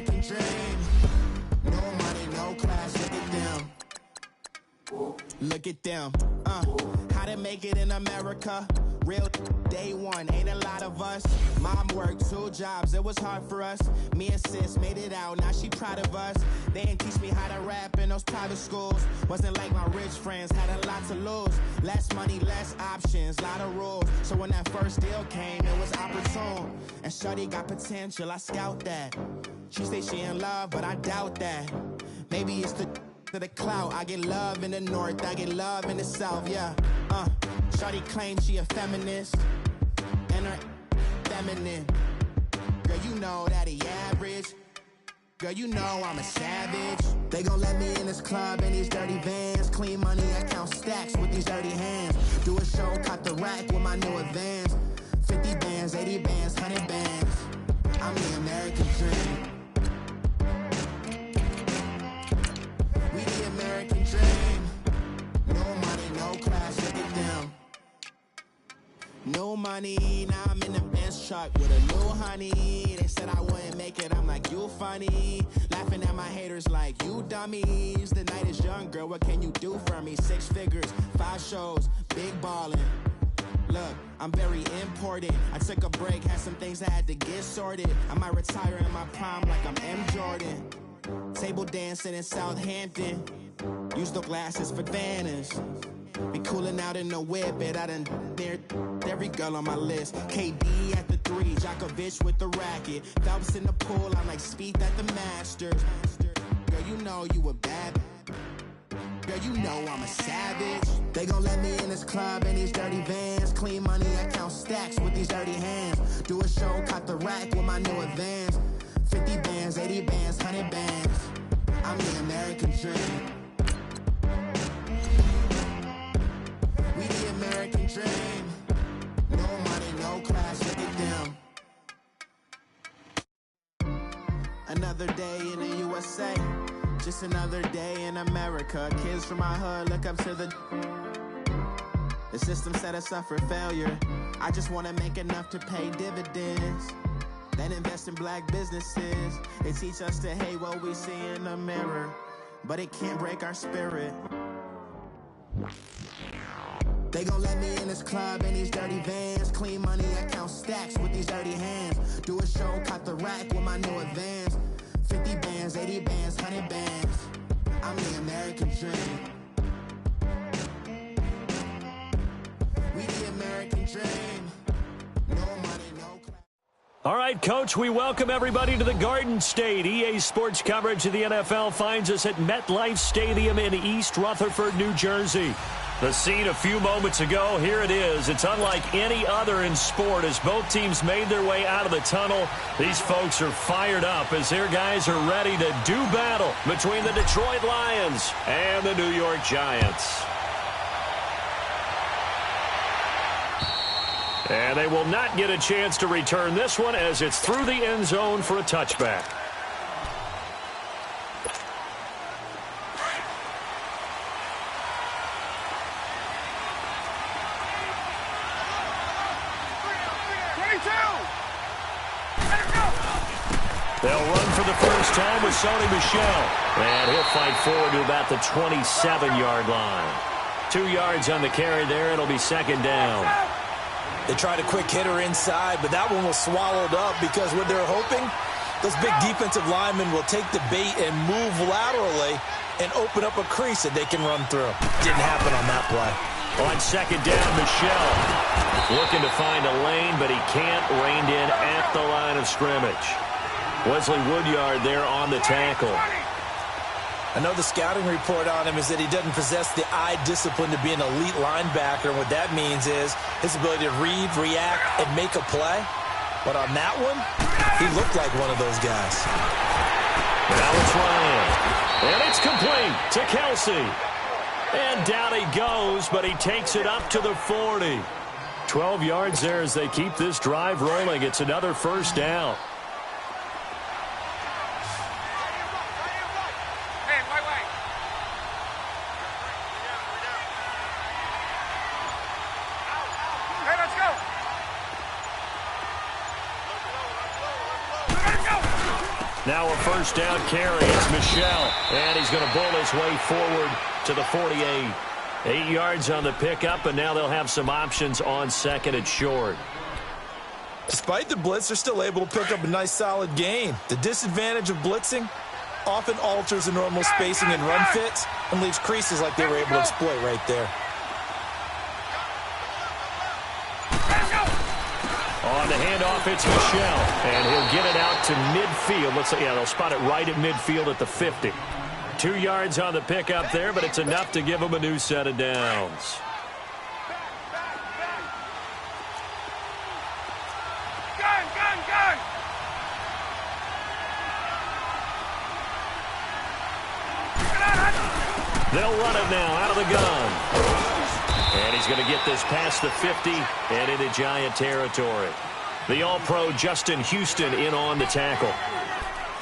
American dream. No money, no class, look at them. Look at them. How to make it in America? Real day one, ain't a lot of us. Mom worked 2 jobs, it was hard for us. Me and sis made it out, now she proud of us. They didn't teach me how to rap in those private schools. Wasn't like my rich friends, had a lot to lose. Less money, less options, lot of rules. So when that first deal came, it was opportune. And shorty got potential, I scout that. She say she in love, but I doubt that. Maybe it's to the clout. I get love in the north, I get love in the south, yeah. Shawty claims she a feminist, and her feminine. Girl, you know that he average. Girl, you know I'm a savage. They gon' let me in this club in these dirty vans. Clean money, I count stacks with these dirty hands. Do a show, cut the rack with my new advance. 50 bands, 80 bands, 100 bands. I'm the American dream. We the American dream. No money, no class, look at them. No money, now I'm in the Benz truck with a new honey. They said I wouldn't make it, I'm like, you funny. Laughing at my haters like, you dummies. The night is young, girl, what can you do for me? 6 figures, 5 shows, big ballin'. Look, I'm very important. I took a break, had some things I had to get sorted. I might retire in my prime like I'm M. Jordan. Table dancing in Southampton. Use the glasses for banners. Be cooling out in the whip, but I done near every girl on my list. KD at the 3, Djokovic with the racket. Phelps in the pool, I'm like Speed at the Masters. Girl, you know you a bad. Girl, you know I'm a savage. They gon' let me in this club in these dirty vans. Clean money, I count stacks with these dirty hands. Do a show, cut the rack with my new advance. 50 bands, 80 bands, 100 bands. I'm the American dream. We the American dream. No money, no class, look at them. Another day in the USA. Just another day in America. Kids from my hood look up to the system set us up for failure. I just wanna make enough to pay dividends. Then invest in black businesses. They teach us to hate what we see in the mirror, but it can't break our spirit. They gon' let me in this club in these dirty vans. Clean money, I count stacks with these dirty hands. Do a show, cut the rack with my new advance. 50 bands, 80 bands, 100 bands. I'm the American dream. We the American dream. No money, no class. All right, Coach, we welcome everybody to the Garden State. EA Sports coverage of the NFL finds us at MetLife Stadium in East Rutherford, New Jersey. The scene a few moments ago, here it is. It's unlike any other in sport as both teams made their way out of the tunnel. These folks are fired up as their guys are ready to do battle between the Detroit Lions and the New York Giants. And they will not get a chance to return this one as it's through the end zone for a touchback. They'll run for the first time with Sony Michel. And he'll fight forward to about the 27-yard line. 2 yards on the carry there. It'll be second down. They tried a quick hitter inside, but that one was swallowed up because what they're hoping, those big defensive linemen will take the bait and move laterally and open up a crease that they can run through. Didn't happen on that play. On second down, Michel looking to find a lane, but he can't. Reined in at the line of scrimmage. Wesley Woodyard there on the tackle. I know the scouting report on him is that he doesn't possess the eye discipline to be an elite linebacker. And what that means is his ability to read, react, and make a play. But on that one, he looked like one of those guys. Now it's Ryan. And it's complete to Kelsey. And down he goes, but he takes it up to the 40. 12 yards there as they keep this drive rolling. It's another first down. Now a first down carry. It's Michel. And he's going to bull his way forward to the 48. 8 yards on the pickup, and now they'll have some options on second and short. Despite the blitz, they're still able to pick up a nice, solid gain. The disadvantage of blitzing often alters the normal spacing and run fits and leaves creases like they were able to exploit right there. On the handoff, it's Michel, and he'll get it out to midfield. Looks like, yeah, they'll spot it right at midfield at the 50. 2 yards on the pickup there, but it's enough to give them a new set of downs. They'll run it now out of the gun. And he's going to get this past the 50 and into Giant territory. The All-Pro Justin Houston in on the tackle.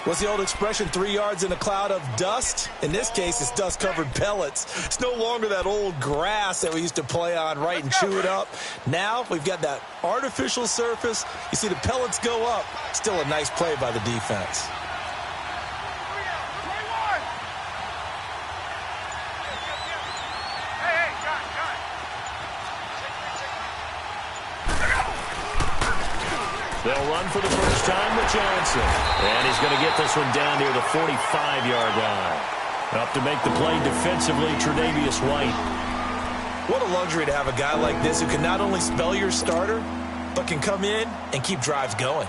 What's the old expression, 3 yards in a cloud of dust? In this case, it's dust-covered pellets. It's no longer that old grass that we used to play on, right, and chew it up. Now we've got that artificial surface. You see the pellets go up. Still a nice play by the defense. They'll run for the first time with Johnson. And he's going to get this one down near the 45-yard line. Up to make the play defensively, Tre'Davious White. What a luxury to have a guy like this who can not only spell your starter, but can come in and keep drives going.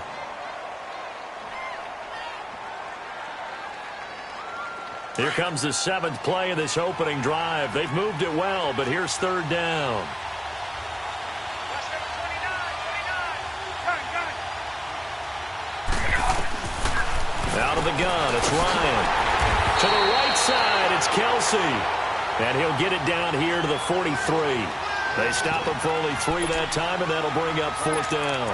Here comes the 7th play of this opening drive. They've moved it well, but here's third down. Out of the gun, it's Ryan. To the right side, it's Kelsey. And he'll get it down here to the 43. They stop him for only 3 that time, and that'll bring up fourth down.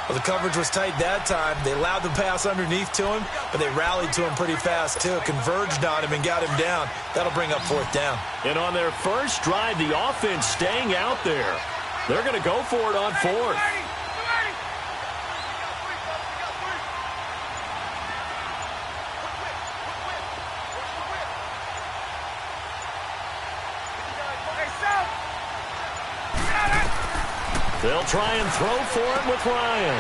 Well, the coverage was tight that time. They allowed the pass underneath to him, but they rallied to him pretty fast, too. Converged on him and got him down. That'll bring up fourth down. And on their first drive, the offense staying out there. They're going to go for it on fourth. They'll try and throw for him with Ryan.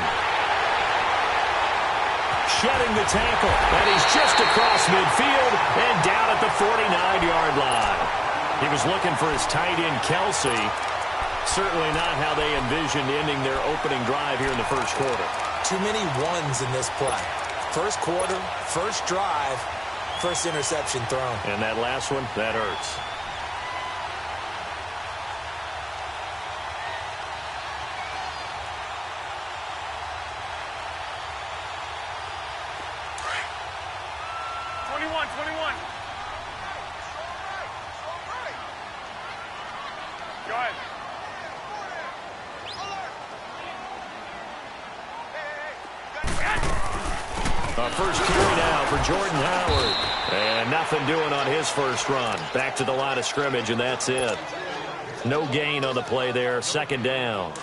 Shedding the tackle, and he's just across midfield and down at the 49-yard line. He was looking for his tight end, Kelsey. Certainly not how they envisioned ending their opening drive here in the first quarter. Too many ones in this play. First quarter, first drive, first interception thrown. And that last one, that hurts. First carry now for Jordan Howard. And nothing doing on his first run. Back to the line of scrimmage, and that's it. No gain on the play there. Second down.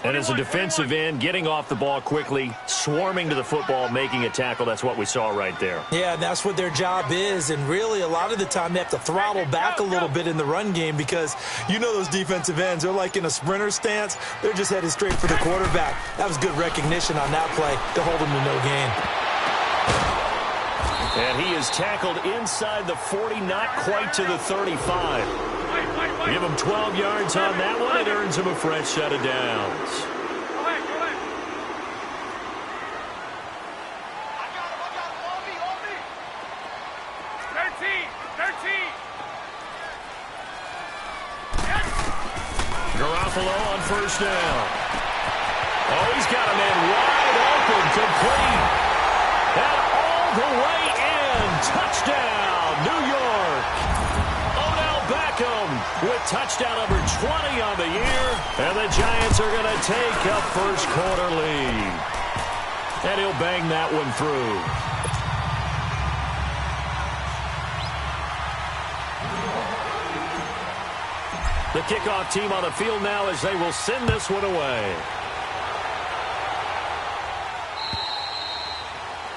And as a defensive end, getting off the ball quickly, swarming to the football, making a tackle, that's what we saw right there. Yeah, and that's what their job is. And really, a lot of the time, they have to throttle back a little bit in the run game because you know those defensive ends, they're like in a sprinter stance. They're just headed straight for the quarterback. That was good recognition on that play to hold them to no gain. And he is tackled inside the 40, not quite to the 35. Give him 12 yards on that one. It earns him a fresh set of downs. Garoppolo on first down. Oh, he's got a man wide open, complete. And all the way in. Touchdown, New York. Beckham with touchdown number 20 on the year. And the Giants are going to take a first quarter lead. And he'll bang that one through. The kickoff team on the field now as they will send this one away.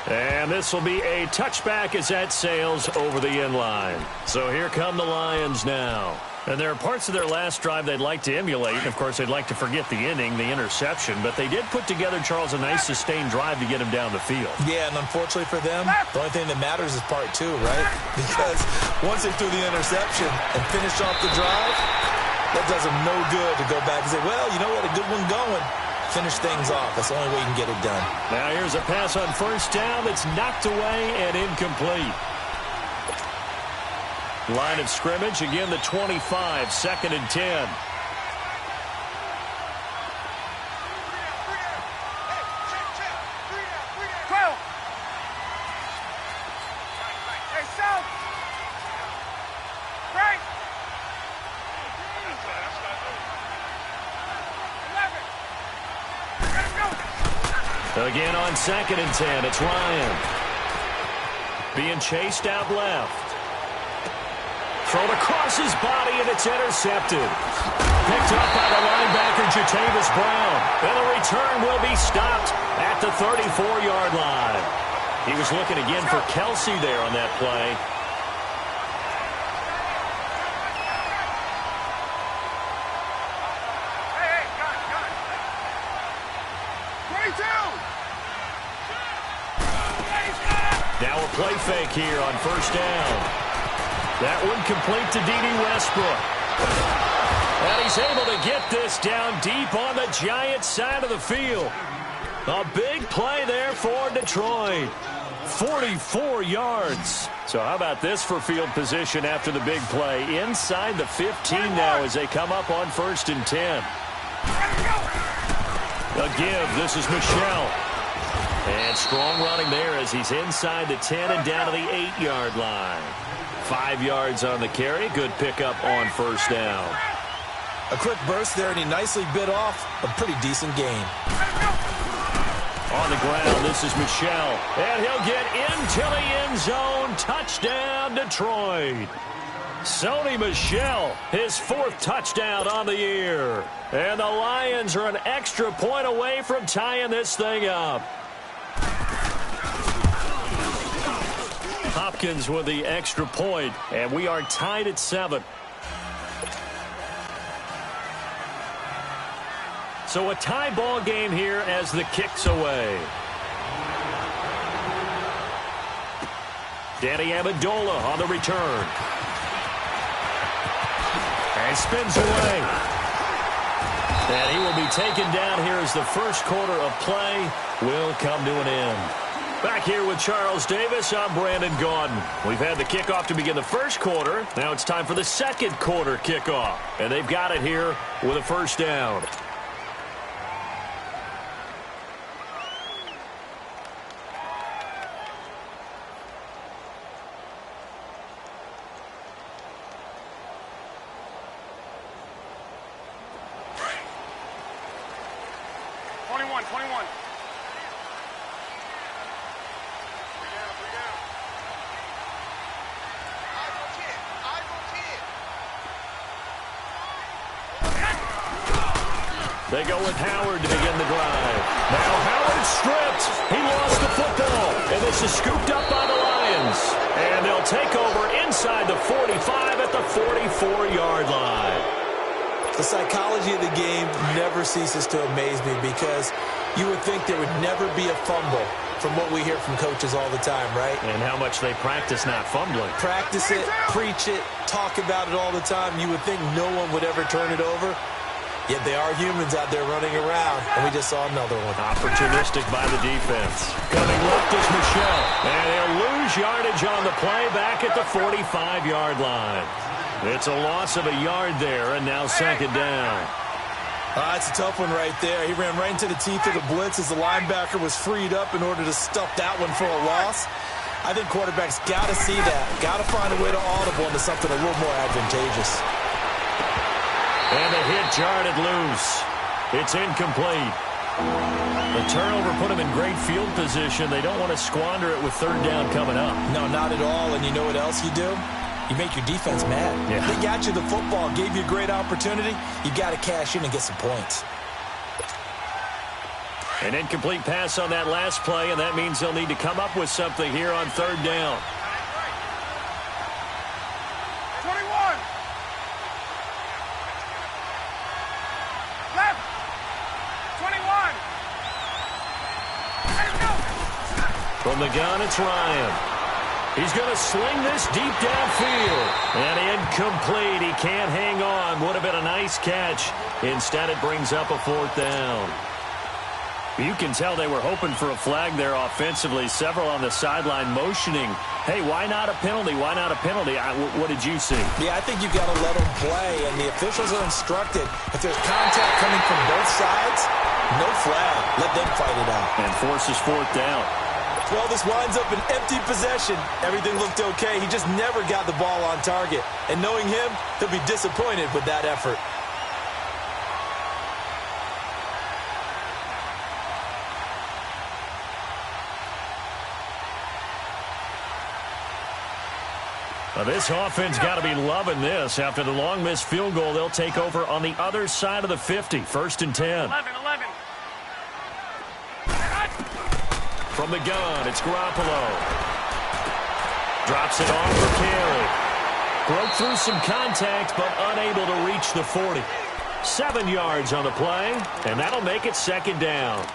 And this will be a touchback as that sails over the end line. So here come the Lions now. And there are parts of their last drive they'd like to emulate. And, of course, they'd like to forget the inning, the interception. But they did put together, Charles, a nice sustained drive to get him down the field. Yeah, and unfortunately for them, the only thing that matters is part two, right? Because once they threw the interception and finished off the drive, that does them no good to go back and say, well, you know what, a good one going. Finish things off. That's the only way you can get it done. Now here's a pass on first down that's knocked away and incomplete. Line of scrimmage, again the 25, 2nd and 10. Again on 2nd and 10, it's Ryan. Being chased out left. Thrown across his body, and it's intercepted. Picked up by the linebacker, Jatavis Brown. And the return will be stopped at the 34-yard line. He was looking again for Kelsey there on that play. Now a play fake here on first down. That one complete to D.D. Westbrook. And he's able to get this down deep on the Giants side of the field. A big play there for Detroit. 44 yards. So how about this for field position after the big play? Inside the 15 now as they come up on 1st and 10. A give. This is Michelle. And strong running there as he's inside the 10 and down to the 8-yard line. 5 yards on the carry. Good pickup on first down. A quick burst there, and he nicely bit off a pretty decent gain. On the ground, this is Michelle. And he'll get into the end zone. Touchdown, Detroit. Sony Michel, his 4th touchdown on the year. And the Lions are an extra point away from tying this thing up. Hopkins with the extra point, and we are tied at 7. So a tie ball game here as the kick's away. Danny Amendola on the return. And spins away. And he will be taken down here as the first quarter of play will come to an end. Back here with Charles Davis, I'm Brandon Gaudin. We've had the kickoff to begin the first quarter. Now it's time for the second quarter kickoff. And they've got it here with a first down. They go with Howard to begin the drive. Now Howard stripped. He lost the football. And this is scooped up by the Lions. And they'll take over inside the 45 at the 44-yard line. The psychology of the game never ceases to amaze me because you would think there would never be a fumble from what we hear from coaches all the time, right? And how much they practice not fumbling. Practice it, preach it, talk about it all the time. You would think no one would ever turn it over. Yet they are humans out there running around, and we just saw another one. Opportunistic by the defense. Coming left is Michel. And they'll lose yardage on the play back at the 45-yard line. It's a loss of a yard there, and now 2nd down. That's a tough one right there. He ran right into the teeth of the blitz as the linebacker was freed up in order to stuff that one for a loss. I think quarterbacks got to see that. Got to find a way to audible into something a little more advantageous. And the hit jarred it loose. It's incomplete. The turnover put them in great field position. They don't want to squander it with 3rd down coming up. No, not at all. And you know what else you do? You make your defense mad. Yeah. They got you the football, gave you a great opportunity. You got to cash in and get some points. An incomplete pass on that last play, and that means they'll need to come up with something here on third down. 21. Left. 21. Let's go. From the gun, it's Ryan. He's going to sling this deep downfield. And incomplete. He can't hang on. Would have been a nice catch. Instead, it brings up a fourth down. You can tell they were hoping for a flag there offensively. Several on the sideline motioning, hey, why not a penalty? Why not a penalty? What did you see? Yeah, I think you've got to let them play, and the officials are instructed. If there's contact coming from both sides, no flag. Let them fight it out. And forces fourth down. Well, this winds up an empty possession. Everything looked okay. He just never got the ball on target. And knowing him, he'll be disappointed with that effort. Well, this offense got to be loving this. After the long missed field goal, they'll take over on the other side of the 50. First and 10. 11. From the gun, it's Garoppolo. Drops it on for carry. Broke through some contact, but unable to reach the 40. 7 yards on the play, and that'll make it second down.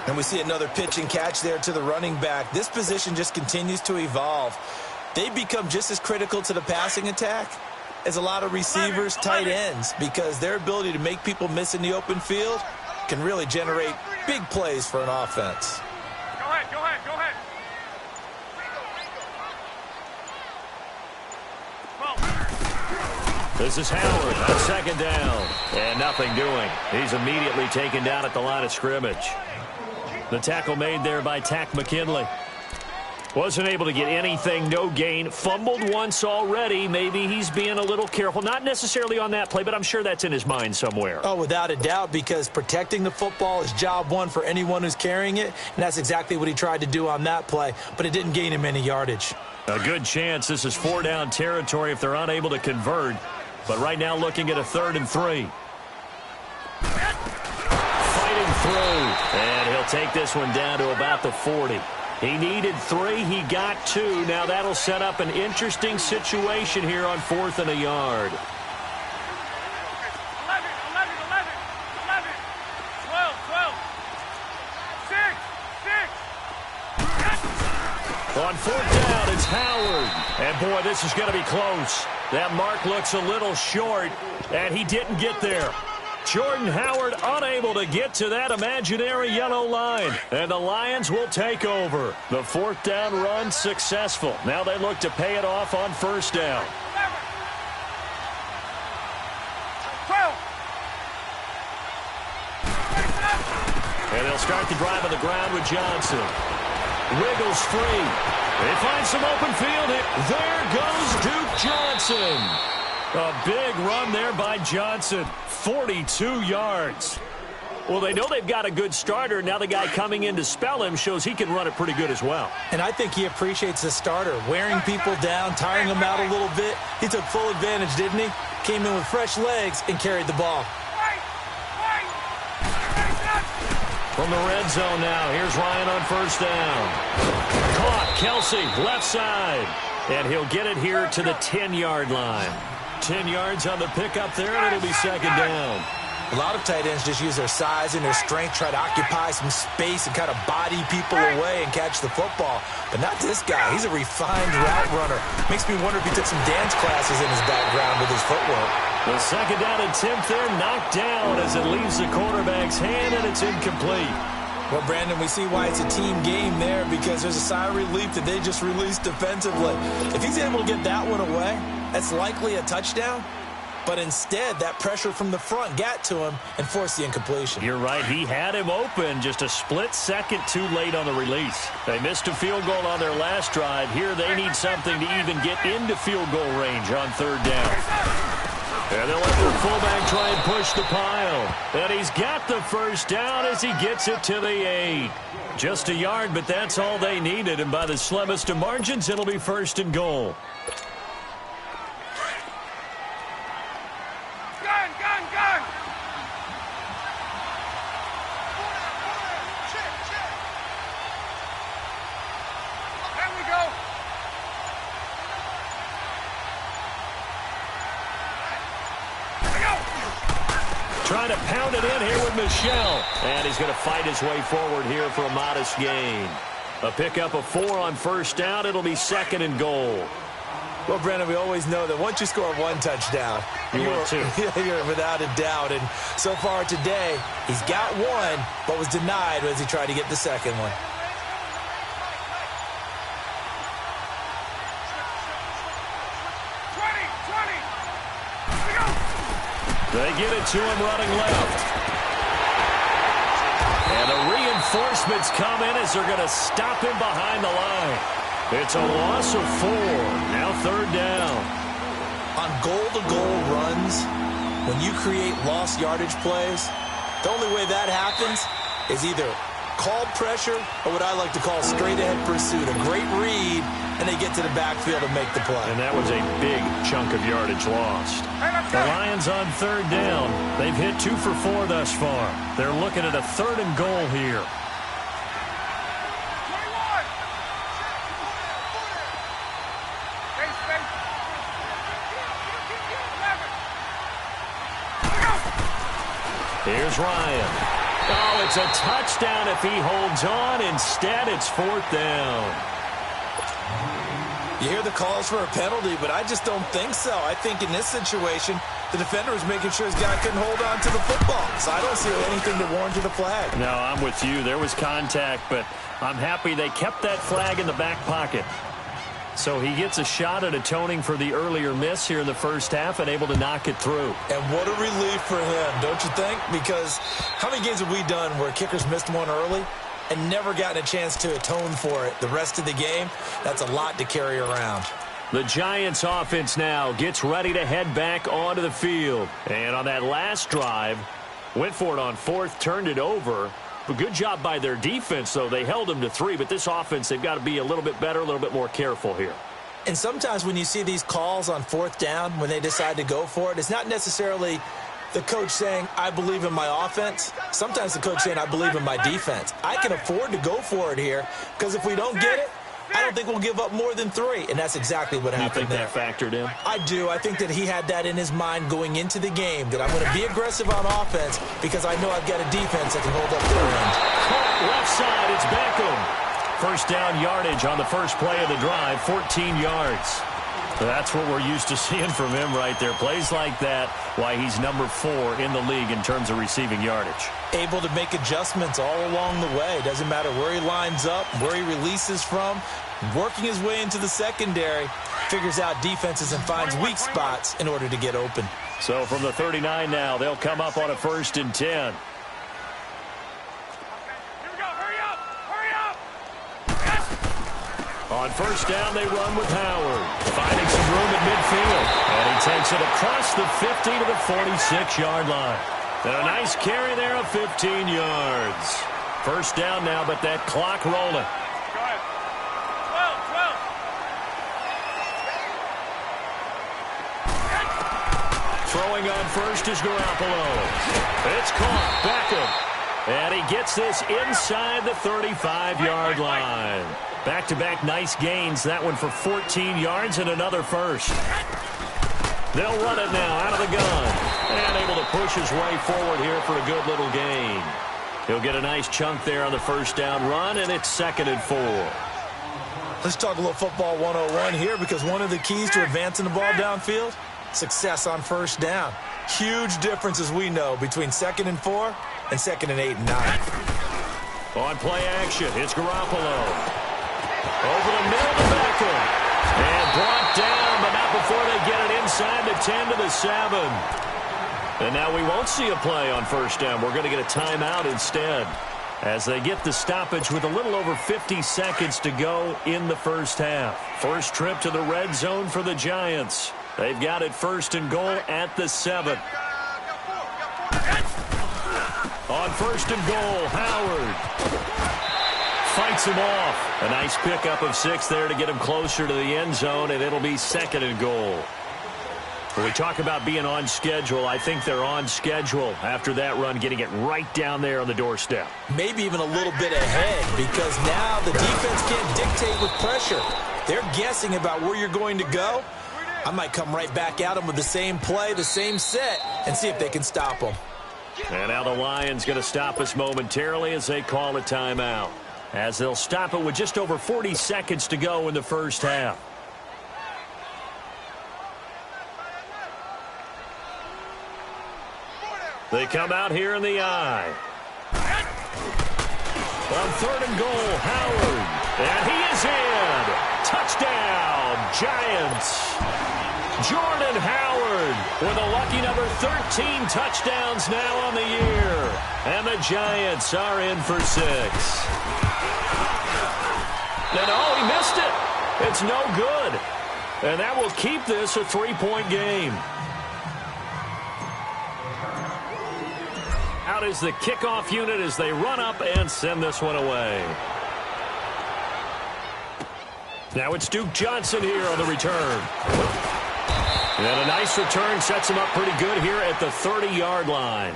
And we see another pitch and catch there to the running back. This position just continues to evolve. They become just as critical to the passing attack as a lot of receivers, tight ends, because their ability to make people miss in the open field can really generate big plays for an offense. Go ahead. This is Howard on second down. And nothing doing. He's immediately taken down at the line of scrimmage. The tackle made there by Tack McKinley. Wasn't able to get anything, no gain. Fumbled once already. Maybe he's being a little careful. Not necessarily on that play, but I'm sure that's in his mind somewhere. Oh, without a doubt, because protecting the football is job one for anyone who's carrying it, and that's exactly what he tried to do on that play, but it didn't gain him any yardage. A good chance this is 4-down territory if they're unable to convert, but right now looking at a 3rd and 3. Fighting through, and he'll take this one down to about the 40. He needed 3. He got 2. Now that'll set up an interesting situation here on 4th and a yard. 11. 12. 6. On 4th down, it's Howard. And boy, this is going to be close. That mark looks a little short, and he didn't get there. Jordan Howard unable to get to that imaginary yellow line. And the Lions will take over. The 4th down run successful. Now they look to pay it off on 1st down. 12. And they'll start the drive on the ground with Johnson. Wiggles free. They find some open field. There goes Duke Johnson. A big run there by Johnson. 42 yards. Well, they know they've got a good starter. Now the guy coming in to spell him shows he can run it pretty good as well. And I think he appreciates the starter. Wearing people down, tiring them out a little bit. He took full advantage, didn't he? Came in with fresh legs and carried the ball. From the red zone now, here's Ryan on 1st down. Caught, Kelsey, left side. And he'll get it here to the 10-yard line. 10 yards on the pickup there, and it'll be second down. A lot of tight ends just use their size and their strength, try to occupy some space and kind of body people away and catch the football. But not this guy. He's a refined route runner. Makes me wonder if he took some dance classes in his background with his footwork. The second down attempt there knocked down as it leaves the quarterback's hand, and it's incomplete. Well, Brandon, we see why it's a team game there, because there's a sigh of relief that they just released defensively. If he's able to get that one away, that's likely a touchdown. But instead, that pressure from the front got to him and forced the incompletion. You're right. He had him open just a split second too late on the release. They missed a field goal on their last drive. Here they need something to even get into field goal range on 3rd down. And they'll let their fullback try and push the pile. And he's got the 1st down as he gets it to the 8. Just a yard, but that's all they needed. And by the slimmest of margins, it'll be 1st and goal. Gun! trying to pound it in here with Michel. And he's going to fight his way forward here for a modest gain. A pickup of 4 on first down. It'll be 2nd and goal. Well, Brandon, we always know that once you score 1 touchdown, you're without a doubt. And so far today, he's got 1, but was denied as he tried to get the second one. They get it to him running left. And the reinforcements come in as they're going to stop him behind the line. It's a loss of 4. Now 3rd down. On goal-to-goal runs, when you create lost yardage plays, the only way that happens is either called pressure or what I like to call straight-ahead pursuit. A great read, and they get to the backfield and make the play. And that was a big chunk of yardage lost. The Lions on 3rd down. They've hit 2 for 4 thus far. They're looking at a 3rd and goal here. Here's Ryan. Oh, it's a touchdown if he holds on. Instead, it's 4th down. You hear the calls for a penalty, but I just don't think so. I think in this situation, the defender was making sure his guy couldn't hold on to the football. So I don't see anything that warranted a flag. No, I'm with you. There was contact, but I'm happy they kept that flag in the back pocket. So he gets a shot at atoning for the earlier miss here in the first half and able to knock it through. And what a relief for him, don't you think? Because how many games have we done where kickers missed one early and never gotten a chance to atone for it the rest of the game? That's a lot to carry around. The Giants offense now gets ready to head back onto the field. And on that last drive, went for it on 4th, turned it over. A good job by their defense, though. They held them to 3, but this offense, they've got to be a little bit better, a little bit more careful here. And sometimes when you see these calls on 4th down, when they decide to go for it, it's not necessarily the coach saying, I believe in my offense. Sometimes the coach saying, I believe in my defense. I can afford to go for it here because if we don't get it, I don't think we'll give up more than 3, and that's exactly what happened there. You think that factored in? I do. I think that he had that in his mind going into the game, that I'm going to be aggressive on offense because I know I've got a defense that can hold up their end. Caught left side, it's Beckham. First down yardage on the first play of the drive, 14 yards. That's what we're used to seeing from him right there. Plays like that, why he's number 4 in the league in terms of receiving yardage. Able to make adjustments all along the way. Doesn't matter where he lines up, where he releases from. Working his way into the secondary, figures out defenses and finds weak spots in order to get open. So from the 39 now, they'll come up on a 1st and 10. Here we go. Hurry up. Hurry up. On first down, they run with Howard, finding some room at midfield. And he takes it across the 50 to the 46-yard line. And a nice carry there of 15 yards. First down now, but that clock rolling. Go ahead. 12. Throwing on first is Garoppolo. It's caught. Beckham. And he gets this inside the 35-yard line. Back-to-back nice gains. That one for 14 yards and another first. They'll run it now out of the gun. And able to push his way forward here for a good little gain. He'll get a nice chunk there on the first down run, and it's 2nd and 4. Let's talk a little football 101 here, because one of the keys to advancing the ball downfield, success on first down. Huge difference, as we know, between 2nd and 4 and 2nd and 8 and 9. On play action, it's Garoppolo. Over the middle to Beckham. And brought down, but not before they get it inside the 10 to the 7. And now we won't see a play on first down. We're going to get a timeout instead as they get the stoppage with a little over 50 seconds to go in the first half. First trip to the red zone for the Giants. They've got it 1st and goal at the 7. On 1st and goal, Howard fights him off. A nice pickup of 6 there to get him closer to the end zone, and it'll be 2nd and goal. When we talk about being on schedule, I think they're on schedule after that run, getting it right down there on the doorstep. Maybe even a little bit ahead, because now the defense can't dictate with pressure. They're guessing about where you're going to go. I might come right back at them with the same play, the same set, and see if they can stop them. And now the Lions going to stop us momentarily as they call a timeout, as they'll stop it with just over 40 seconds to go in the first half. They come out here in the eye. On 3rd and goal, Howard. And he is in. Touchdown, Giants. Jordan Howard with a lucky number 13 touchdowns now on the year. And the Giants are in for 6. And oh, he missed it. It's no good. And that will keep this a 3-point game. Out is the kickoff unit as they run up and send this one away. Now it's Duke Johnson here on the return. And a nice return sets him up pretty good here at the 30-yard line.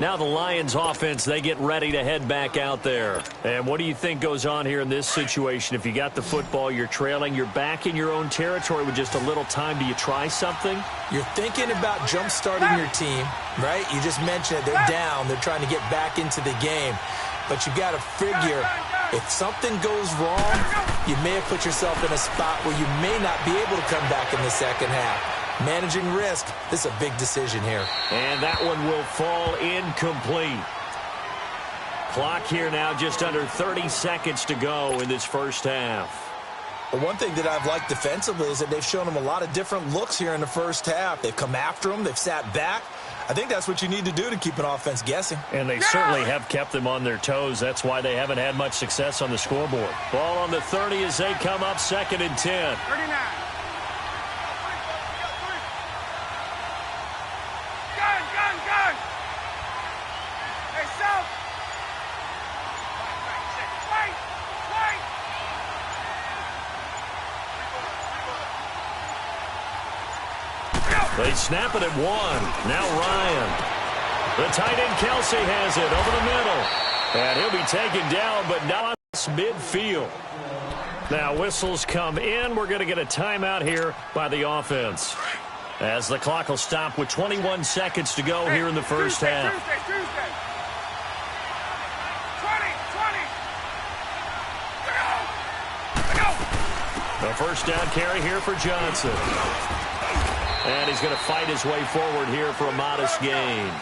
Now the Lions offense, they get ready to head back out there. And what do you think goes on here in this situation? If you got the football, you're trailing, you're back in your own territory with just a little time. Do you try something? You're thinking about jump-starting your team, right? You just mentioned it. They're down. They're trying to get back into the game. But you've got to figure, if something goes wrong, you may have put yourself in a spot where you may not be able to come back in the second half. Managing risk, this is a big decision here. And that one will fall incomplete. Clock here now just under 30 seconds to go in this first half. But one thing that I've liked defensively is that they've shown them a lot of different looks here in the first half. They've come after them. They've sat back. I think that's what you need to do to keep an offense guessing. And they certainly have kept them on their toes. That's why they haven't had much success on the scoreboard. Ball on the 30 as they come up 2nd and 10. 39. Gun. Hey, South. Wait. They snap it at 1. Now Ryan. The tight end Kelsey has it over the middle. And he'll be taken down, but not midfield. Now whistles come in. We're going to get a timeout here by the offense, as the clock will stop with 21 seconds to go here in the first half. Tuesday. 20. Go. The first down carry here for Johnson. And he's going to fight his way forward here for a modest gain.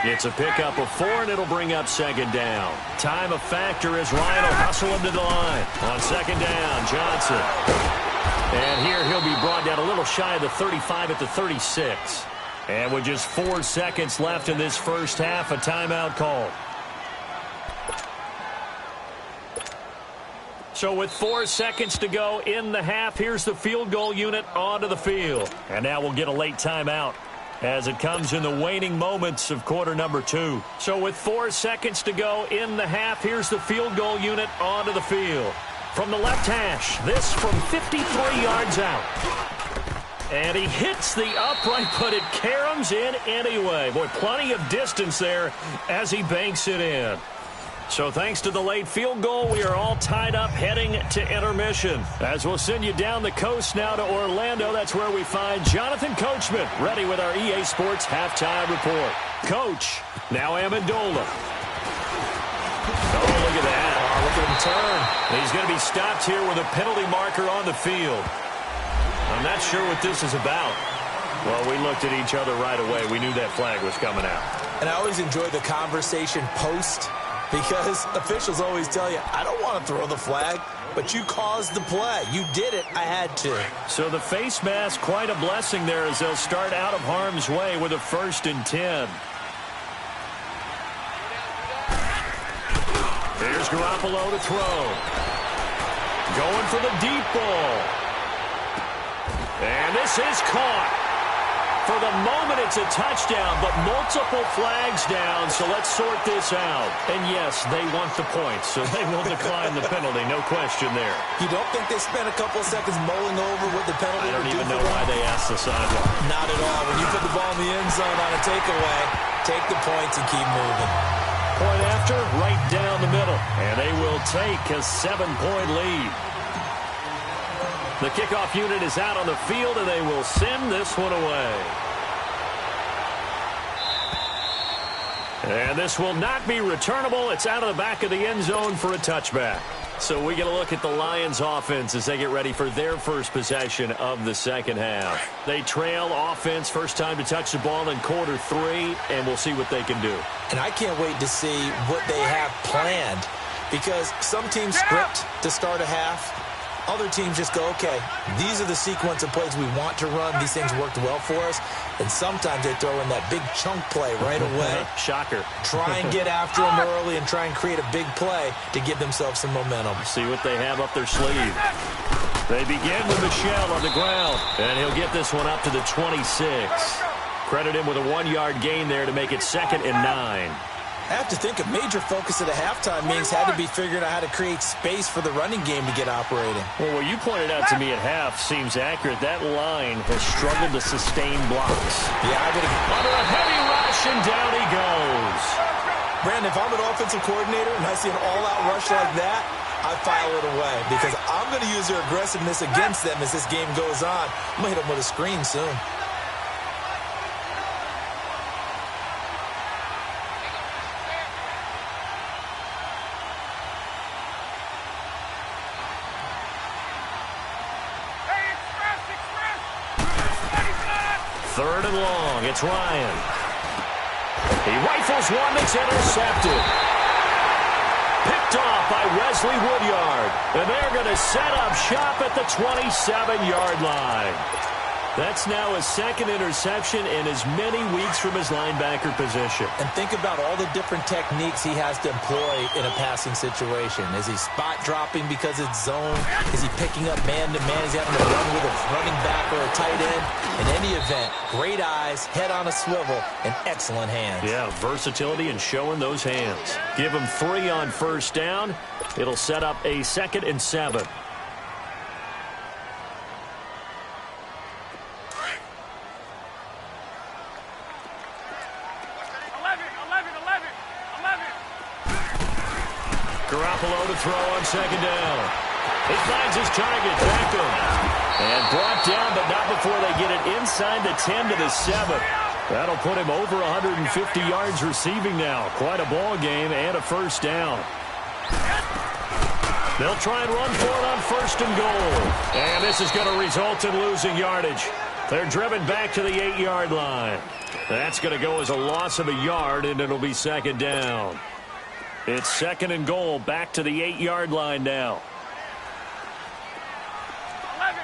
It's a pickup of 4, and it'll bring up 2nd down. Time a factor as Ryan will hustle him to the line. On 2nd down, Johnson. And here he'll be brought down a little shy of the 35 at the 36. And with just 4 seconds left in this first half, a timeout called. So with 4 seconds to go in the half, here's the field goal unit onto the field. And now we'll get a late timeout as it comes in the waning moments of quarter number 2. So with 4 seconds to go in the half, here's the field goal unit onto the field. From the left hash, this from 53 yards out. And he hits the upright, but it caroms in anyway. Boy, plenty of distance there as he banks it in. So thanks to the late field goal, we are all tied up heading to intermission. As we'll send you down the coast now to Orlando, that's where we find Jonathan Coachman ready with our EA Sports halftime report. Coach, now Amendola. Oh, look at that. Oh, look at him turn. He's going to be stopped here with a penalty marker on the field. I'm not sure what this is about. Well, we looked at each other right away. We knew that flag was coming out. And I always enjoy the conversation post, because officials always tell you, I don't want to throw the flag, but you caused the play. You did it. I had to. So the face mask, quite a blessing there as they'll start out of harm's way with a 1st and 10. Here's Garoppolo to throw. Going for the deep ball. And this is caught. For the moment, it's a touchdown, but multiple flags down, so let's sort this out. And yes, they want the points, so they will decline the penalty, no question there. You don't think they spent a couple of seconds mulling over what the penalty would do? I don't even know why they asked the sideline. Not at all. When you put the ball in the end zone on a takeaway, take the points and keep moving. Point after, right down the middle, and they will take a 7-point lead. The kickoff unit is out on the field, and they will send this one away. And this will not be returnable. It's out of the back of the end zone for a touchback. So we get a look at the Lions offense as they get ready for their first possession of the second half. They trail offense, first time to touch the ball in quarter 3, and we'll see what they can do. And I can't wait to see what they have planned, because some teams script to start a half. Other teams just go, okay, these are the sequence of plays we want to run. These things worked well for us. And sometimes they throw in that big chunk play right away. Shocker. Try and get after them early and try and create a big play to give themselves some momentum. See what they have up their sleeve. They begin with Michelle on the ground, and he'll get this one up to the 26. Credit him with a 1-yard gain there to make it 2nd and 9. I have to think a major focus at a halftime means had to be figuring out how to create space for the running game to get operating. Well, what you pointed out to me at half seems accurate. That line has struggled to sustain blocks. Yeah, I would have. Under a heavy rush, and down he goes. Brandon, if I'm an offensive coordinator and I see an all-out rush like that, I file it away because I'm going to use their aggressiveness against them as this game goes on. I'm going to hit them with a screen soon. Third and long, it's Ryan. He rifles one that's intercepted. Picked off by Wesley Woodyard. And they're going to set up shop at the 27-yard line. That's now his 2nd interception in as many weeks from his linebacker position. And think about all the different techniques he has to employ in a passing situation. Is he spot dropping because it's zone? Is he picking up man-to-man? Is he having to run with a running back or a tight end? In any event, great eyes, head on a swivel, and excellent hands. Yeah, versatility and showing those hands. Give him 3 on first down. It'll set up a 2nd and 7. Garoppolo to throw on 2nd down. He finds his target, Beckham. And brought down, but not before they get it inside the 10 to the 7. That'll put him over 150 yards receiving now. Quite a ball game and a first down. They'll try and run for it on 1st and goal. And this is going to result in losing yardage. They're driven back to the 8-yard line. That's going to go as a loss of a yard, and it'll be 2nd down. It's 2nd and goal, back to the 8-yard line now. 11.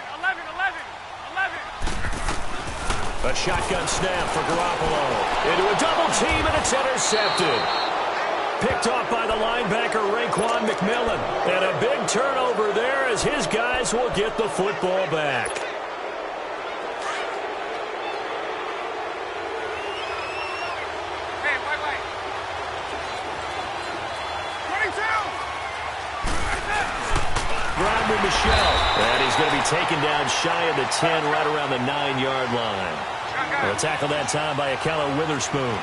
A shotgun snap for Garoppolo. Into a double team, and it's intercepted. Picked off by the linebacker, Raekwon McMillan. And a big turnover there as his guys will get the football back. Hey, wait. 22! Ground with Michelle. And he's going to be taken down shy of the 10, right around the 9-yard line. They'll tackle that time by Akello Witherspoon.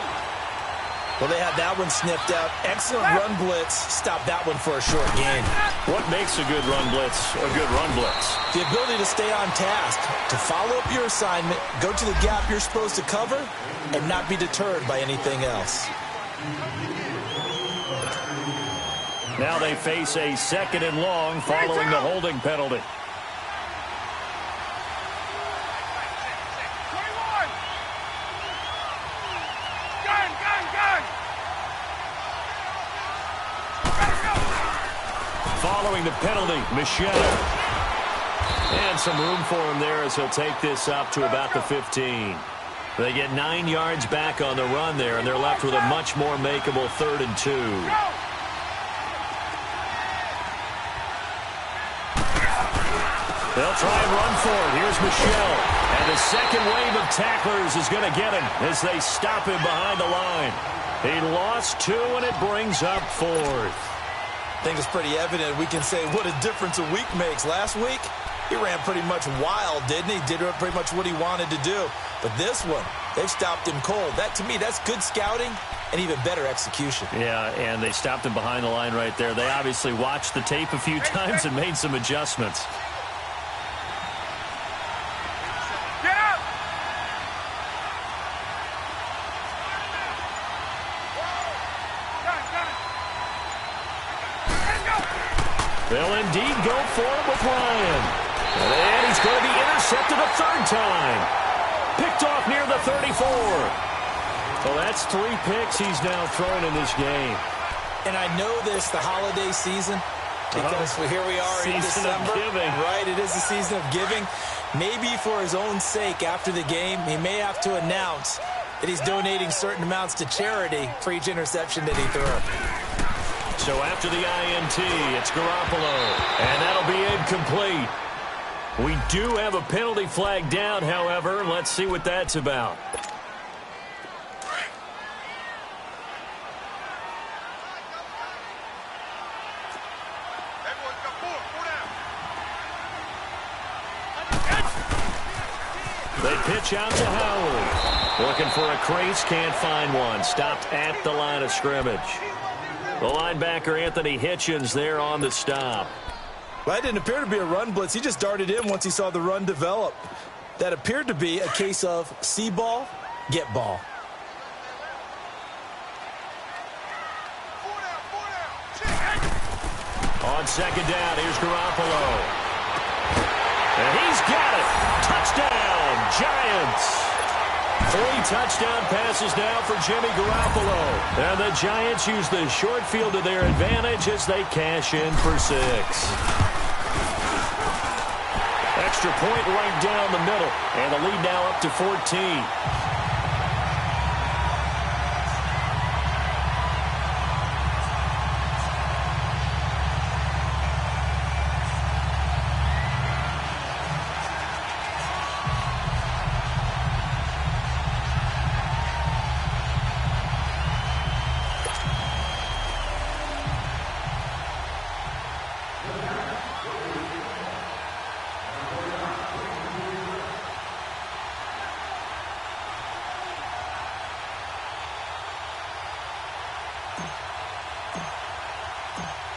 Well, they had that one sniffed out. Excellent run blitz. Stop that one for a short gain. What makes a good run blitz a good run blitz? The ability to stay on task, to follow up your assignment, go to the gap you're supposed to cover, and not be deterred by anything else. Now they face a 2nd and long following the holding penalty. 21! Gun! Following the penalty, Michelle. And some room for him there as he'll take this up to about the 15. They get 9 yards back on the run there, and they're left with a much more makeable 3rd and 2. They'll try and run for it. Here's Michelle. And the second wave of tacklers is going to get him as they stop him behind the line. He lost 2, and it brings up 4th. I think it's pretty evident. We can say what a difference a week makes. Last week, he ran pretty much wild, didn't he? Did pretty much what he wanted to do. But this one, they've stopped him cold. That, to me, that's good scouting and even better execution. Yeah, and they stopped him behind the line right there. They obviously watched the tape a few times and made some adjustments. Get up! They'll indeed go for it with Ryan. And he's going to be intercepted a third time. Picked off near the 34. Well, that's 3 picks he's now thrown in this game. And I know this, the holiday season, because here we are in December. Right, it is the season of giving. Maybe for his own sake, after the game, he may have to announce that he's donating certain amounts to charity for each interception that he threw. So after the INT, it's Garoppolo, and that'll be incomplete. We do have a penalty flag down, however. Let's see what that's about. They pitch out to Howard. Looking for a crease, can't find one. Stopped at the line of scrimmage. The linebacker, Anthony Hitchens, there on the stop. Well, that didn't appear to be a run blitz. He just darted in once he saw the run develop. That appeared to be a case of see ball, get ball. On second down, here's Garoppolo. And he's got it. Touchdown, Giants. 3 touchdown passes now for Jimmy Garoppolo. And the Giants use the short field to their advantage as they cash in for 6. Extra point right down the middle. And the lead now up to 14.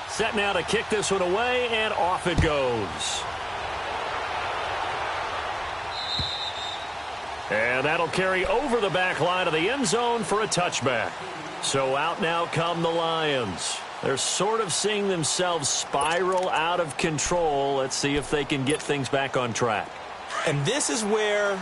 Set now to kick this one away, and off it goes. And that'll carry over the back line of the end zone for a touchback. So out now come the Lions. They're sort of seeing themselves spiral out of control. Let's see if they can get things back on track. And this is where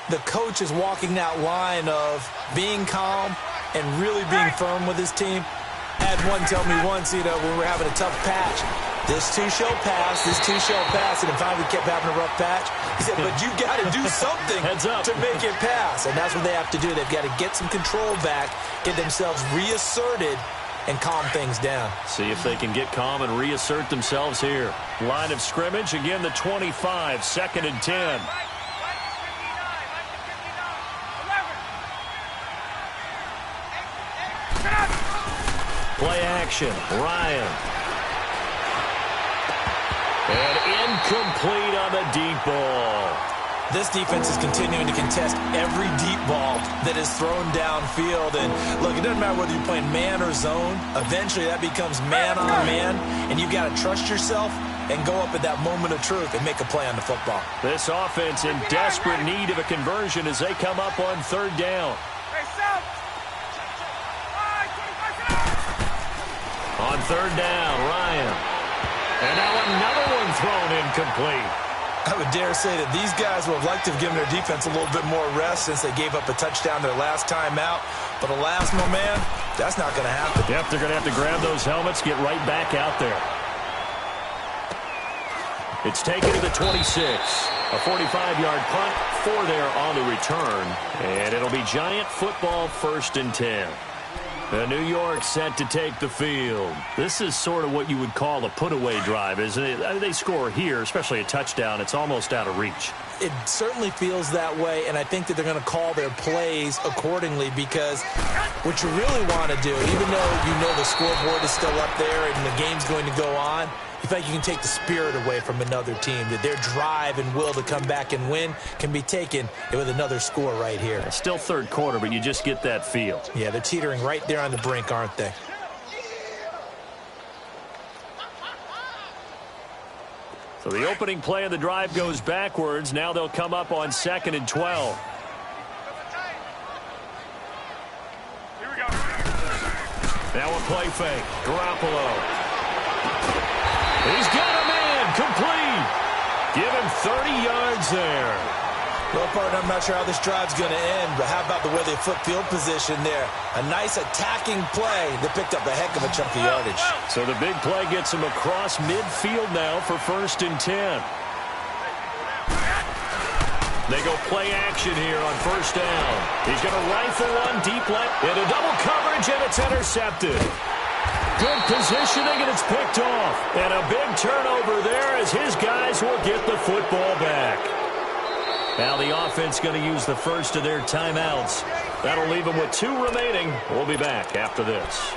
the coach is walking that line of being calm and really being firm with his team. I had one tell me once, when we were having a tough patch, this too shall pass, this too shall pass, and then finally we kept having a rough patch. He said, but you got to do something to make it pass, and that's what they have to do. They've got to get some control back, get themselves reasserted, and calm things down. See if they can get calm and reassert themselves here. Line of scrimmage, again the 25, 2nd and 10. Play action, Ryan. And incomplete on the deep ball. This defense is continuing to contest every deep ball that is thrown downfield. And look, it doesn't matter whether you're playing man or zone. Eventually that becomes man on man. And you've got to trust yourself and go up at that moment of truth and make a play on the football. This offense in desperate need of a conversion as they come up on 3rd down. On 3rd down, Ryan. And now another one thrown incomplete. I would dare say that these guys would have liked to have given their defense a little bit more rest since they gave up a touchdown their last time out. But alas, my man, that's not going to happen. Yep, they're going to have to grab those helmets, get right back out there. It's taken to the 26. A 45-yard punt, 4 there on the return. And it'll be Giant football, 1st and 10. New York set to take the field. This is sort of what you would call a put-away drive, isn't it? They score here, especially a touchdown. It's almost out of reach. It certainly feels that way, and I think that they're going to call their plays accordingly because what you really want to do, even though you know the scoreboard is still up there and the game's going to go on, you feel like you can take the spirit away from another team, that their drive and will to come back and win can be taken with another score right here. It's still 3rd quarter, but you just get that feel. Yeah, they're teetering right there on the brink, aren't they? So the opening play of the drive goes backwards. Now they'll come up on 2nd and 12. Here we go. Now a play fake. Garoppolo. He's got a man complete. Give him 30 yards there. Well, partner, I'm not sure how this drive's going to end, but how about the way they flip field position there? A nice attacking play that picked up a heck of a chunk of yardage. So the big play gets him across midfield now for 1st and 10. They go play action here on 1st down. He's going to rifle one deep left into double coverage, and it's intercepted. Good positioning, and it's picked off. And a big turnover there as his guys will get the football back. Now the offense going to use the first of their timeouts. That'll leave them with 2 remaining. We'll be back after this.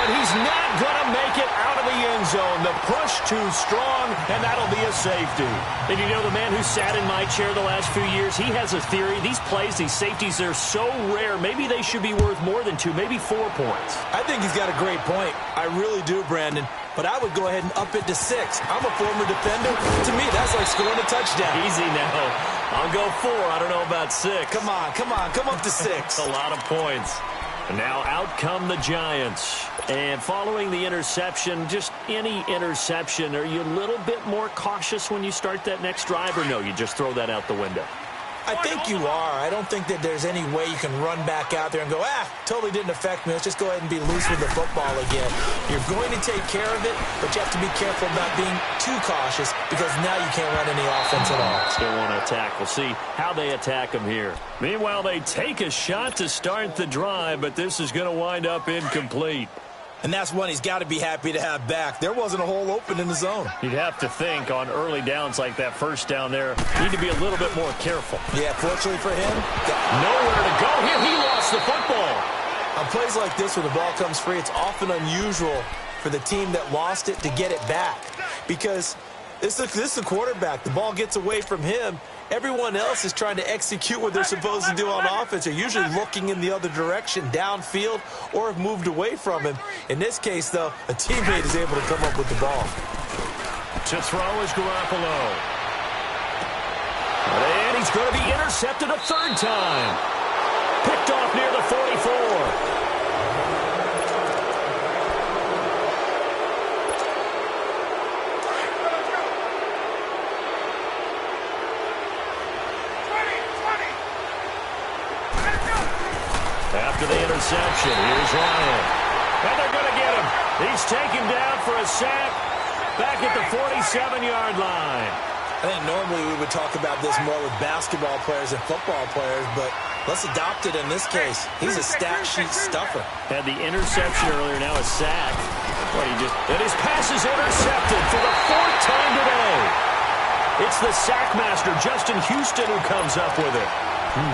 And he's not going to make it out of the end zone. The push too strong, and that'll be a safety. And you know, the man who sat in my chair the last few years, he has a theory. These plays, these safeties, they're so rare. Maybe they should be worth more than 2, maybe 4 points. I think he's got a great point. I really do, Brandon. But I would go ahead and up it to 6. I'm a former defender. To me, that's like scoring a touchdown. Easy now. I'll go 4. I don't know about 6. Come on. Come up to 6. A lot of points. And now out come the Giants. And following the interception, just any interception, are you a little bit more cautious when you start that next drive, or no, you just throw that out the window? I think you are. I don't think that there's any way you can run back out there and go, totally didn't affect me. Let's just go ahead and be loose with the football again. You're going to take care of it, but you have to be careful about being too cautious because now you can't run any offense at all. Still want to attack. We'll see how they attack them here. Meanwhile, they take a shot to start the drive, but this is going to wind up incomplete. And that's one he's got to be happy to have back. There wasn't a hole open in the zone. You'd have to think on early downs like that first down there, need to be a little bit more careful. Yeah, fortunately for him, nowhere to go here. He lost the football. On plays like this where the ball comes free, it's often unusual for the team that lost it to get it back. Because this is the quarterback. The ball gets away from him. Everyone else is trying to execute what they're supposed to do on offense. They're usually looking in the other direction, downfield, or have moved away from him. In this case, though, a teammate is able to come up with the ball. To throw is Garoppolo. And he's going to be intercepted a 3rd time. Picked off near the 44. After the interception, here's Ryan. And they're going to get him. He's taken down for a sack back at the 47-yard line. I think normally we would talk about this more with basketball players and football players, but let's adopt it in this case. He's a stat sheet stuffer. Had the interception earlier, now a sack. And his pass is intercepted for the 4th time today. It's the sack master, Justin Houston, who comes up with it.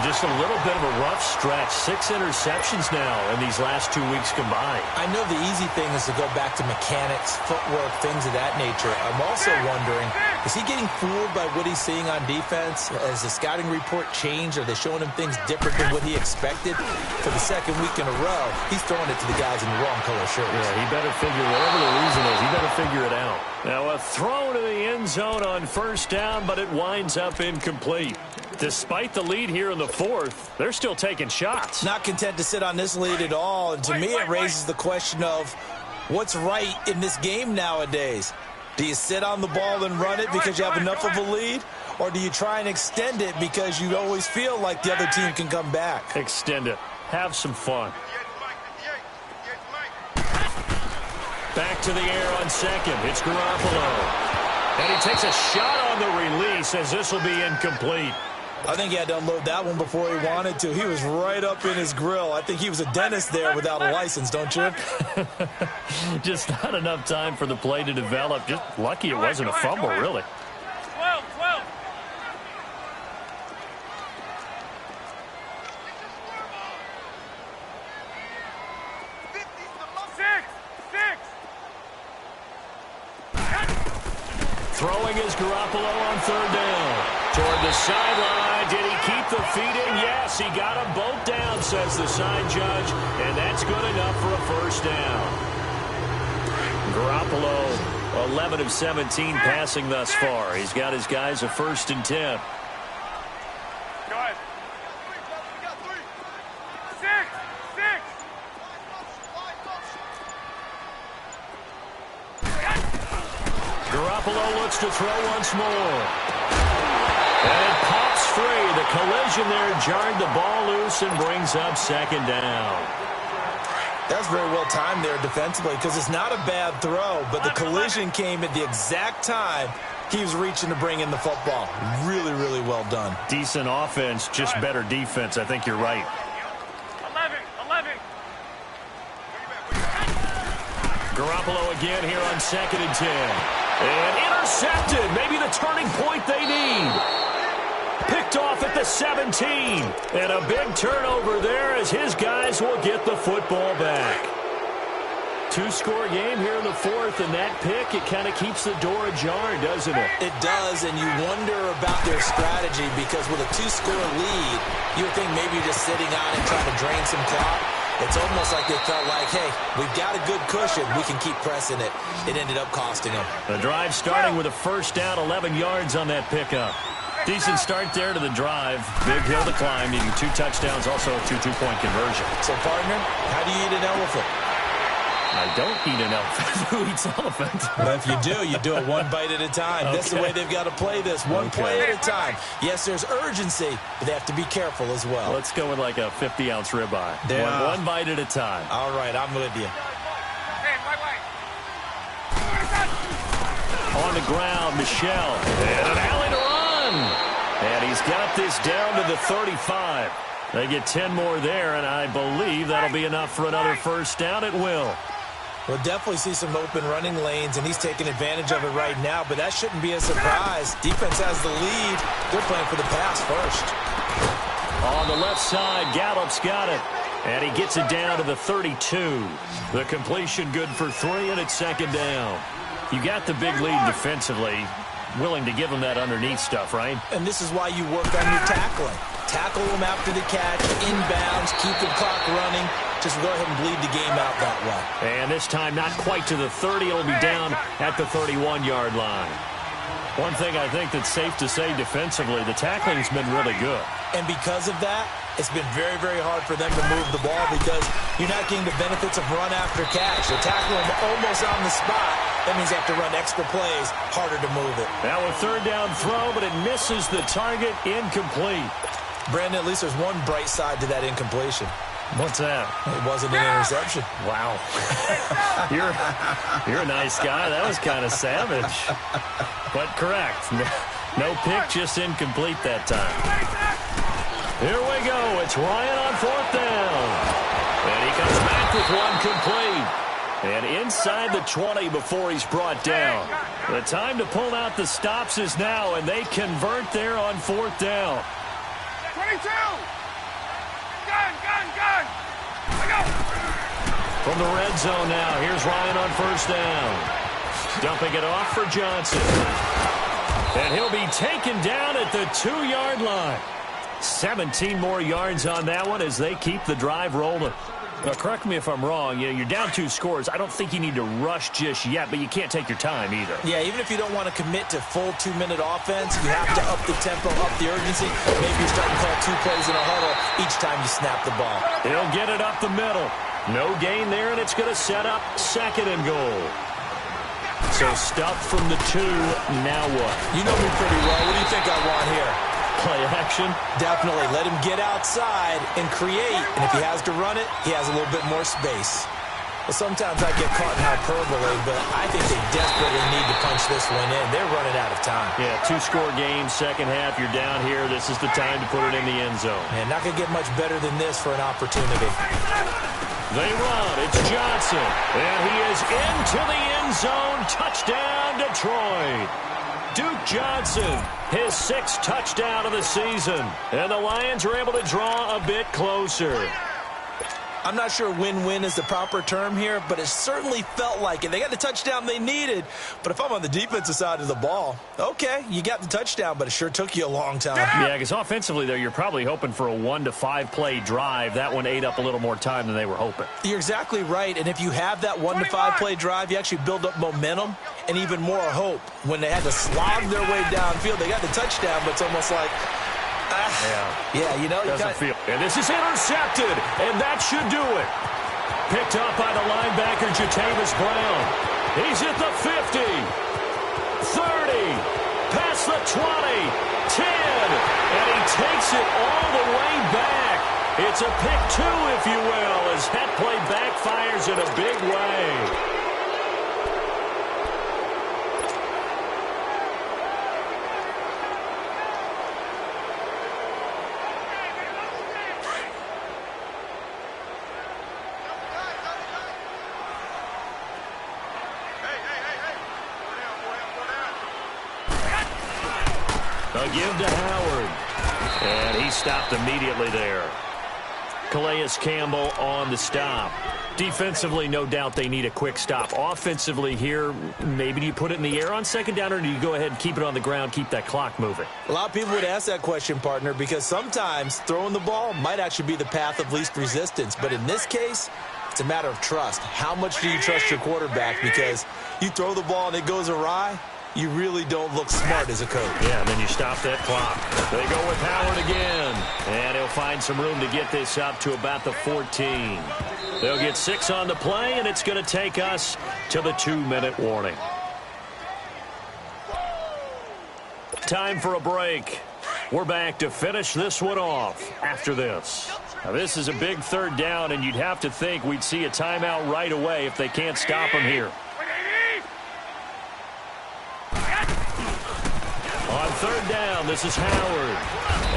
Just a little bit of a rough stretch. 6 interceptions now in these last 2 weeks combined. I know the easy thing is to go back to mechanics, footwork, things of that nature. I'm also wondering, is he getting fooled by what he's seeing on defense? Has the scouting report changed? Are they showing him things different than what he expected? For the 2nd week in a row, he's throwing it to the guys in the wrong color shirts. Yeah, he better figure, whatever the reason is, he better figure it out. Now a throw to the end zone on 1st down, but it winds up incomplete. Despite the lead here in the 4th, they're still taking shots. Not content to sit on this lead at all. And to me, it raises the question of what's right in this game nowadays. Do you sit on the ball and run it because you have enough of a lead? Or do you try and extend it because you always feel like the other team can come back? Extend it. Have some fun. Back to the air on 2nd. It's Garoppolo. And he takes a shot on the release as this will be incomplete. I think he had to unload that one before he wanted to. He was right up in his grill. I think he was a dentist there without a license, don't you? Just not enough time for the play to develop. Just lucky it wasn't a fumble, really. 12. 6. Throwing is Garoppolo on third down. Toward the sideline. Did he keep the feet in? Yes, he got them both down, says the side judge. And that's good enough for a first down. Garoppolo, 11 of 17 passing thus far. He's got his guys a 1st and 10. Go ahead. 6. Garoppolo looks to throw once more. And it pops free. The collision there jarred the ball loose and brings up 2nd down. That's very well timed there defensively because it's not a bad throw, but the collision came at the exact time he was reaching to bring in the football. Really, really well done. Decent offense, just better defense. I think you're right. 11. Garoppolo again here on 2nd and 10. And intercepted. Maybe the turning point they need. Picked off at the 17. And a big turnover there as his guys will get the football back. 2-score game here in the 4th, and that pick, it kind of keeps the door ajar, doesn't it? It does, and you wonder about their strategy because with a 2-score lead, you would think maybe you're just sitting on it trying to drain some clock. It's almost like they felt like, hey, we've got a good cushion. We can keep pressing it. It ended up costing them. The drive starting with a 1st down, 11 yards on that pickup. Decent start there to the drive. Big hill to climb, needing 2 touchdowns, also a 2-2-point conversion. So, partner, how do you eat an elephant? I don't eat an elephant. Who eats elephant? Well, if you do it one bite at a time. Okay. That's the way they've got to play this, one play at a time. Yes, there's urgency, but they have to be careful as well. Let's go with like a 50-ounce ribeye. One bite at a time. All right, I'm with you. On the ground, Michelle. And an alley to run. And he's got this down to the 35. They get 10 more there, and I believe that'll be enough for another 1st down. It will. We'll definitely see some open running lanes, and he's taking advantage of it right now, but that shouldn't be a surprise. Defense has the lead. They're playing for the pass first. On the left side, Gallup's got it. And he gets it down to the 32. The completion good for 3, and it's 2nd down. You got the big lead defensively. Willing to give him that underneath stuff, right? And this is why you work on your tackling. Tackle them after the catch, inbounds, keep the clock running. Just go ahead and bleed the game out that way. And this time not quite to the 30. It'll be down at the 31-yard line. One thing I think that's safe to say defensively, the tackling's been really good. And because of that, it's been very, very hard for them to move the ball because you're not getting the benefits of run after catch. They're tackling them almost on the spot. That means they have to run extra plays, harder to move it. Now a 3rd down throw, but it misses the target, incomplete. Brandon, at least there's one bright side to that incompletion. What's that? It wasn't an interception. Wow. You're a nice guy. That was kind of savage. But correct. No pick, just incomplete that time. Here we go. It's Ryan on 4th down. And he comes back with one complete. And inside the 20 before he's brought down. The time to pull out the stops is now, and they convert there on 4th down. 22! Gun! From the red zone now, here's Ryan on 1st down. Dumping it off for Johnson. And he'll be taken down at the 2-yard line. 17 more yards on that one as they keep the drive rolling. Now, correct me if I'm wrong. You're down 2 scores. I don't think you need to rush just yet, but you can't take your time either. Yeah, even if you don't want to commit to full 2-minute offense, you have to up the tempo, up the urgency. Maybe you're starting to call 2 plays in a huddle each time you snap the ball. He'll get it up the middle. No gain there, and it's going to set up 2nd and goal. So stuffed from the 2. Now what? You know me pretty well. What do you think I want here? Play action? Definitely. Let him get outside and create. And if he has to run it, he has a little bit more space. Well, sometimes I get caught in hyperbole, but I think they desperately need to punch this one in. They're running out of time. Yeah, 2-score game, 2nd half. You're down here. This is the time to put it in the end zone. Man, not going to get much better than this for an opportunity. They run. It's Johnson. And he is into the end zone. Touchdown, Detroit. Duke Johnson, his 6th touchdown of the season. And the Lions are able to draw a bit closer. I'm not sure win-win is the proper term here, but it certainly felt like it. They got the touchdown they needed, but if I'm on the defensive side of the ball, okay, you got the touchdown, but it sure took you a long time. Yeah, because offensively there, you're probably hoping for a 1 to 5 play drive. That one ate up a little more time than they were hoping. You're exactly right, and if you have that 1 to 5 play drive, you actually build up momentum and even more hope. When they had to slog their way downfield, they got the touchdown, but it's almost like, yeah, you know, doesn't feel. And this is intercepted, and that should do it. Picked up by the linebacker, Jatavis Brown. He's at the 50, 30, past the 20, 10, and he takes it all the way back. It's a pick 2, if you will, as that play backfires in a big way. A give to Howard. And he stopped immediately there. Calais Campbell on the stop. Defensively, no doubt they need a quick stop. Offensively here, maybe do you put it in the air on second down, or do you go ahead and keep it on the ground, keep that clock moving? A lot of people would ask that question, partner, because sometimes throwing the ball might actually be the path of least resistance. But in this case, it's a matter of trust. How much do you trust your quarterback? Because you throw the ball and it goes awry, you really don't look smart as a coach. Yeah, and then you stop that clock. They go with Howard again. And he'll find some room to get this up to about the 14. They'll get 6 on the play, and it's going to take us to the 2-minute warning. Time for a break. We're back to finish this one off after this. Now, this is a big third down, and you'd have to think we'd see a timeout right away if they can't stop him here. On third down, this is Howard.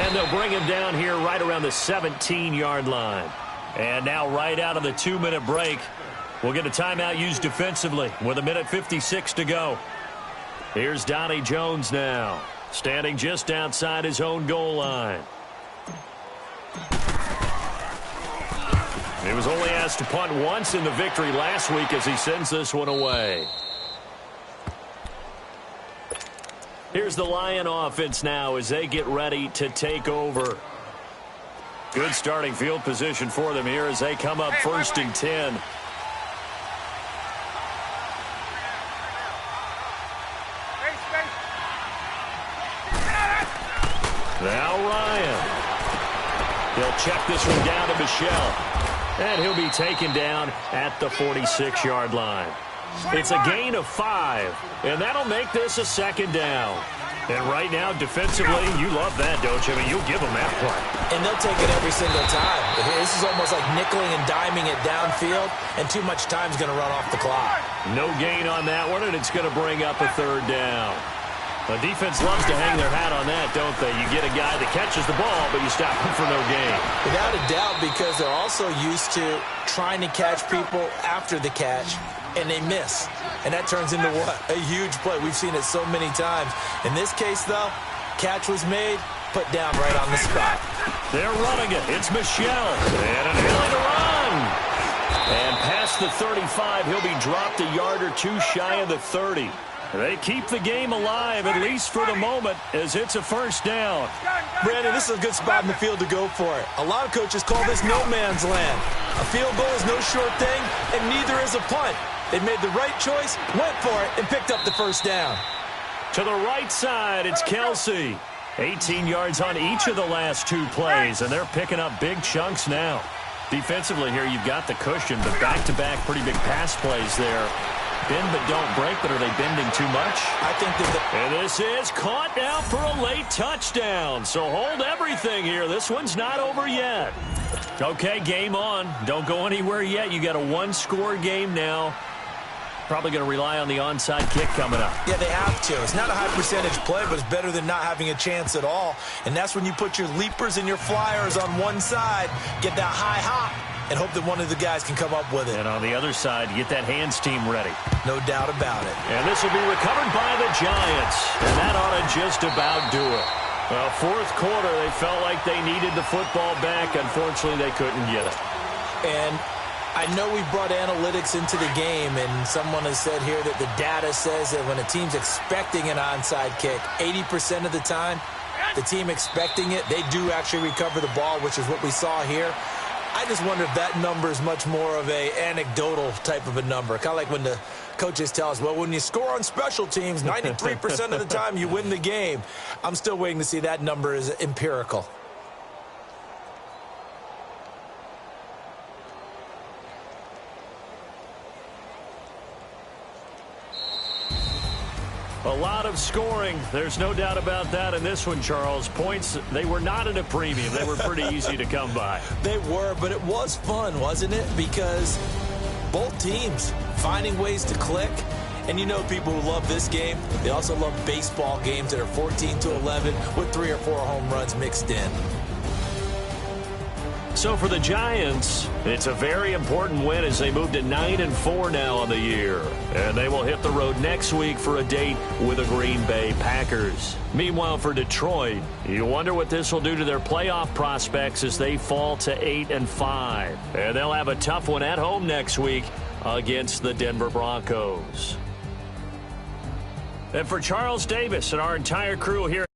And they'll bring him down here right around the 17-yard line. And now right out of the 2-minute break, we'll get a timeout used defensively with 1:56 to go. Here's Donnie Jones now, standing just outside his own goal line. He was only asked to punt once in the victory last week as he sends this one away. Here's the Lion offense now as they get ready to take over. Good starting field position for them here as they come up 1st and 10. Now Ryan. He'll check this one down to Michelle. And he'll be taken down at the 46-yard line. It's a gain of 5, and that'll make this a 2nd down. And right now, defensively, you love that, don't you? I mean, you'll give them that play. And they'll take it every single time. This is almost like nickeling and diming it downfield, and too much time's going to run off the clock. No gain on that one, and it's going to bring up a 3rd down. The defense loves to hang their hat on that, don't they? You get a guy that catches the ball, but you stop him for no gain. Without a doubt, because they're also used to trying to catch people after the catch, and they miss. And that turns into what? A huge play. We've seen it so many times. In this case, though, catch was made, put down right on the spot. They're running it. It's Michelle. And an ability to run. And past the 35, he'll be dropped a yard or 2 shy of the 30. They keep the game alive, at least for the moment, as it's a 1st down. Brandon, this is a good spot in the field to go for it. A lot of coaches call this no man's land. A field goal is no short thing, and neither is a punt. They made the right choice, went for it, and picked up the 1st down. To the right side, it's Kelsey. 18 yards on each of the last 2 plays, and they're picking up big chunks now. Defensively here, you've got the cushion, but back-to-back pretty big pass plays there. Bend but don't break, but are they bending too much? I think that and this is caught now for a late touchdown. So hold everything here. This one's not over yet. Okay, game on. Don't go anywhere yet. You got a 1-score game now. Probably going to rely on the onside kick coming up. Yeah, they have to. It's not a high-percentage play, but it's better than not having a chance at all. And that's when you put your leapers and your flyers on one side, get that high hop, and hope that one of the guys can come up with it. And on the other side, get that hands team ready. No doubt about it. And this will be recovered by the Giants. And that ought to just about do it. Well, 4th quarter, they felt like they needed the football back. Unfortunately, they couldn't get it. And I know we've brought analytics into the game, and someone has said here that the data says that when a team's expecting an onside kick, 80% of the time, the team expecting it, they do actually recover the ball, which is what we saw here. I just wonder if that number is much more of a anecdotal type of a number. Kind of like when the coaches tell us, well, when you score on special teams, 93% of the time you win the game. I'm still waiting to see that number is empirical. A lot of scoring. There's no doubt about that in this one, Charles. Points, they were not at a premium. They were pretty easy to come by. They were, but it was fun, wasn't it? Because both teams finding ways to click. And you know people who love this game, they also love baseball games that are 14-11 with 3 or 4 home runs mixed in. So for the Giants, it's a very important win as they move to 9-4 now on the year. And they will hit the road next week for a date with the Green Bay Packers. Meanwhile, for Detroit, you wonder what this will do to their playoff prospects as they fall to 8-5. And they'll have a tough one at home next week against the Denver Broncos. And for Charles Davis and our entire crew here